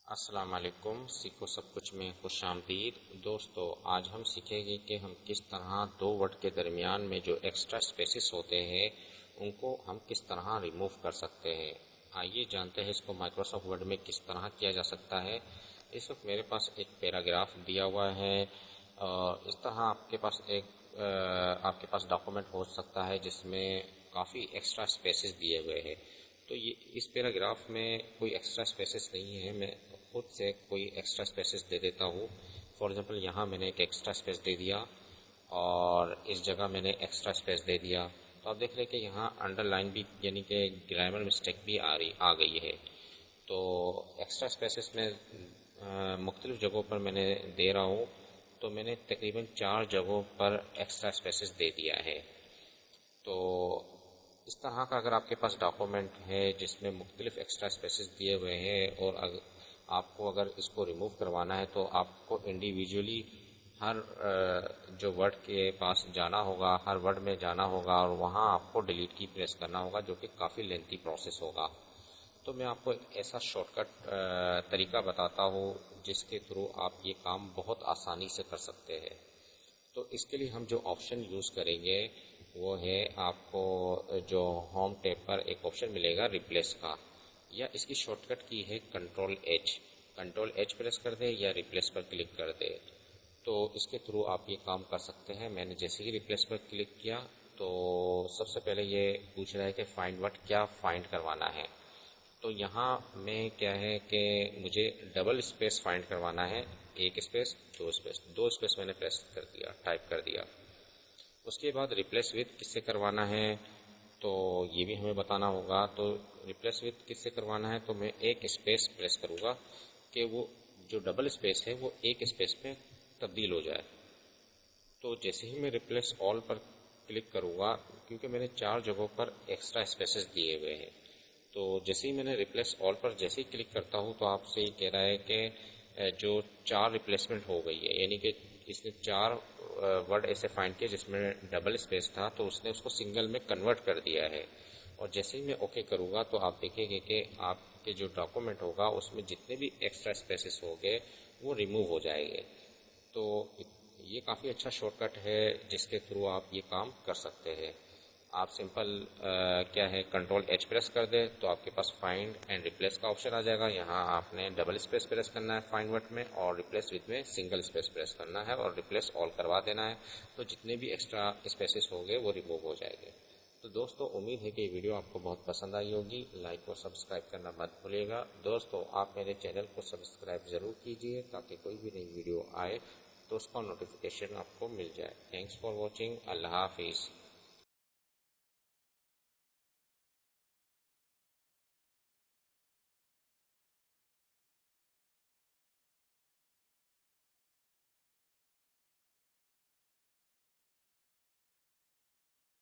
السلام علیکم، سیکھو سب کچھ میں خوش آمدید۔ دوستو، آج ہم سیکھیں گے کہ ہم کس طرح دو ورڈ کے درمیان میں جو ایکسٹرا اسپیسز ہوتے ہیں ان کو ہم کس طرح ریموو کر سکتے ہیں۔ آئیے جانتے ہیں اس کو مائکروسافٹ ورڈ میں کس طرح کیا جا سکتا ہے۔ اس وقت میرے پاس ایک پیراگراف دیا ہوا ہے، اس طرح آپ کے پاس ڈاکومنٹ ہو سکتا ہے جس میں کافی ایکسٹرا اسپیسز دیے ہوئے ہیں۔ تو یہ اس پیراگراف میں کوئی ایکسٹرا اسپیسز نہیں ہے، میں خود سے کوئی ایکسٹرا اسپیسز دے دیتا ہوں۔ فار ایگزامپل یہاں میں نے ایک ایکسٹرا اسپیس دے دیا اور اس جگہ میں نے ایکسٹرا اسپیس دے دیا، تو آپ دیکھ رہے کہ یہاں انڈر لائن بھی یعنی کہ گرامر مسٹیک بھی آ گئی ہے۔ تو ایکسٹرا اسپیسز میں مختلف جگہوں پر میں نے دے رہا ہوں، تو میں نے تقریباً 4 جگہوں پر ایکسٹرا اسپیسز دے دیا ہے۔ تو اس طرح کا اگر آپ کے پاس ڈاکومنٹ ہے جس میں مختلف ایکسٹرا اسپیسز دیے ہوئے ہیں اور آپ کو اگر اس کو ریموو کروانا ہے تو آپ کو انڈیویجولی ہر جو ورڈ کے پاس جانا ہوگا، ہر ورڈ میں جانا ہوگا اور وہاں آپ کو ڈیلیٹ کی پریس کرنا ہوگا، جو کہ کافی لینتھی پروسیس ہوگا۔ تو میں آپ کو ایک ایسا شارٹ کٹ طریقہ بتاتا ہوں جس کے تھرو آپ یہ کام بہت آسانی سے کر سکتے ہیں۔ تو اس کے لیے ہم جو آپشن یوز کریں گے وہ ہے، آپ کو جو ہوم ٹیب پر ایک آپشن ملے گا ریپلیس کا، یا اس کی شارٹ کٹ کی ہے کنٹرول ایچ پریس کر دے یا ریپلیس پر کلک کر دے، تو اس کے تھرو آپ یہ کام کر سکتے ہیں۔ میں نے جیسے ہی ریپلیس پر کلک کیا تو سب سے پہلے یہ پوچھ رہا ہے کہ فائنڈ وٹ، کیا فائنڈ کروانا ہے۔ تو یہاں میں کیا ہے کہ مجھے ڈبل اسپیس فائنڈ کروانا ہے، ایک اسپیس دو اسپیس میں نے پریس کر دیا، ٹائپ کر دیا۔ اس کے بعد ریپلیس وتھ کس سے کروانا ہے تو یہ بھی ہمیں بتانا ہوگا۔ تو ریپلیس وتھ کس سے کروانا ہے تو میں ایک اسپیس پریس کروں گا کہ وہ جو ڈبل اسپیس ہے وہ ایک اسپیس میں تبدیل ہو جائے۔ تو جیسے ہی میں ریپلیس آل پر کلک کروں گا، کیونکہ میں نے 4 جگہوں پر ایکسٹرا اسپیسز دیے ہوئے ہیں، تو جیسے ہی میں نے ریپلیس آل پر جیسے ہی کلک کرتا ہوں تو آپ سے یہ کہہ رہا ہے کہ جو 4 ریپلیسمنٹ ہو گئی ہے، یعنی کہ اس نے 4 ورڈ ایسے فائنڈ کیے جس میں ڈبل اسپیس تھا، تو اس نے اس کو سنگل میں کنورٹ کر دیا ہے۔ اور جیسے ہی میں اوکے کروں گا تو آپ دیکھیں گے کہ آپ کے جو ڈاکومنٹ ہوگا اس میں جتنے بھی ایکسٹرا اسپیسز ہوں گے وہ ریموو ہو جائیں گے۔ تو یہ کافی اچھا شارٹ کٹ ہے جس کے تھرو آپ یہ کام کر سکتے ہیں۔ آپ سمپل کیا ہے کنٹرول ایچ پریس کر دیں تو آپ کے پاس فائنڈ اینڈ ریپلیس کا آپشن آ جائے گا۔ یہاں آپ نے ڈبل اسپیس پریس کرنا ہے فائنڈ ورڈ میں، اور ریپلیس وتھ میں سنگل اسپیس پریس کرنا ہے اور ریپلیس آل کروا دینا ہے، تو جتنے بھی ایکسٹرا اسپیسز ہوں گے وہ ریموو ہو جائیں گے۔ تو دوستو، امید ہے کہ یہ ویڈیو آپ کو بہت پسند آئی ہوگی۔ لائک اور سبسکرائب کرنا مت بھولیے گا۔ دوستو، آپ میرے چینل کو سبسکرائب ضرور کیجئے تاکہ کوئی بھی نئی ویڈیو آئے تو اس کا نوٹیفیکیشن آپ کو مل جائے۔ Thanks for watching. اللہ حافظ۔